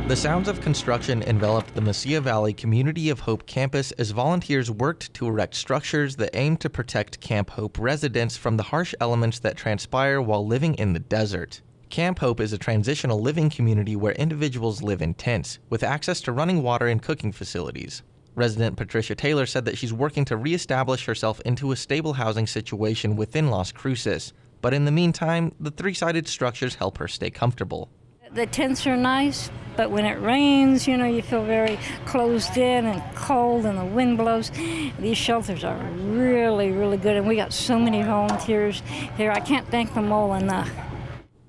The sounds of construction enveloped the Mesilla Valley Community of Hope campus as volunteers worked to erect structures that aim to protect Camp Hope residents from the harsh elements that transpire while living in the desert. Camp Hope is a transitional living community where individuals live in tents, with access to running water and cooking facilities. Resident Patricia Taylor said that she's working to reestablish herself into a stable housing situation within Las Cruces, but in the meantime, the three-sided structures help her stay comfortable. The tents are nice, but when it rains, you feel very closed in and cold and the wind blows. These shelters are really, really good, and we got so many volunteers here. I can't thank them all enough.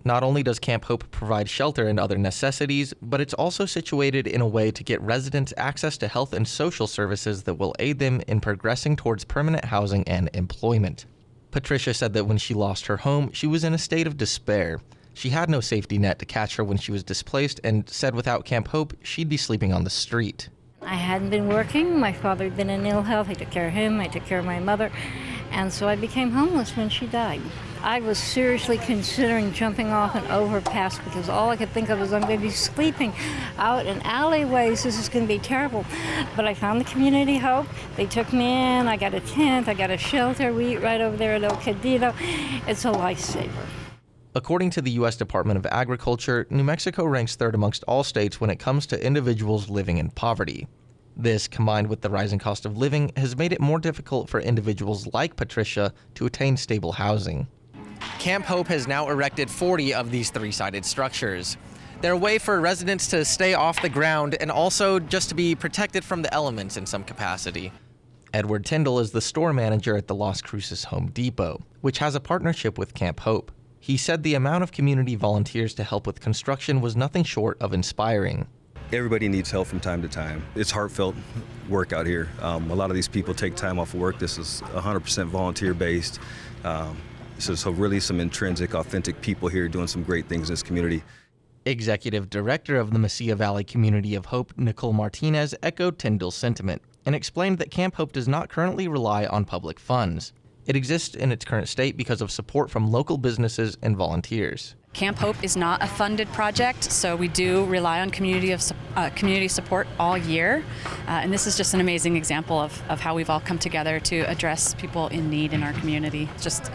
Not only does Camp Hope provide shelter and other necessities, but it's also situated in a way to get residents access to health and social services that will aid them in progressing towards permanent housing and employment. Patricia said that when she lost her home, she was in a state of despair. She had no safety net to catch her when she was displaced and said without Camp Hope, she'd be sleeping on the street. I hadn't been working. My father had been in ill health. I took care of him. I took care of my mother. And so I became homeless when she died. I was seriously considering jumping off an overpass because all I could think of was I'm going to be sleeping out in alleyways. This is going to be terrible. But I found the Community Hope. They took me in. I got a tent. I got a shelter. We eat right over there at El Cadito. It's a lifesaver. According to the U.S. Department of Agriculture, New Mexico ranks third amongst all states when it comes to individuals living in poverty. This, combined with the rising cost of living, has made it more difficult for individuals like Patricia to attain stable housing. Camp Hope has now erected 40 of these three-sided structures. They're a way for residents to stay off the ground and also just to be protected from the elements in some capacity. Edward Tyndall is the store manager at the Las Cruces Home Depot, which has a partnership with Camp Hope. He said the amount of community volunteers to help with construction was nothing short of inspiring. Everybody needs help from time to time. It's heartfelt work out here. A lot of these people take time off of work. This is 100% volunteer-based. So really some intrinsic, authentic people here doing some great things in this community. Executive Director of the Mesilla Valley Community of Hope, Nicole Martinez, echoed Tyndall's sentiment and explained that Camp Hope does not currently rely on public funds. It exists in its current state because of support from local businesses and volunteers. Camp Hope is not a funded project, so we do rely on community support all year. And this is just an amazing example of how we've all come together to address people in need in our community. Just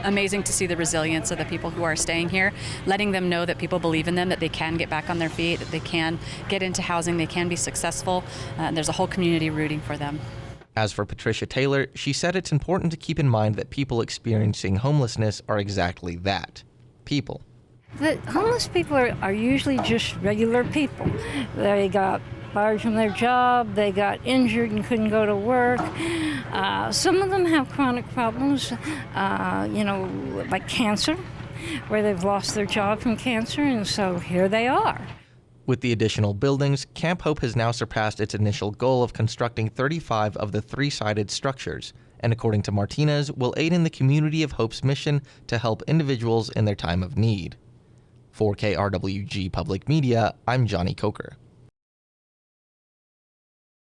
amazing to see the resilience of the people who are staying here, letting them know that people believe in them, that they can get back on their feet, that they can get into housing, they can be successful. There's a whole community rooting for them. As for Patricia Taylor, she said it's important to keep in mind that people experiencing homelessness are exactly that, people. The homeless people are usually just regular people. They got fired from their job, they got injured and couldn't go to work. Some of them have chronic problems, like cancer, where they've lost their job from cancer, and so here they are. With the additional buildings, Camp Hope has now surpassed its initial goal of constructing 35 of the three-sided structures, and according to Martinez, will aid in the Community of Hope's mission to help individuals in their time of need. For KRWG Public Media, I'm Jonny Coker.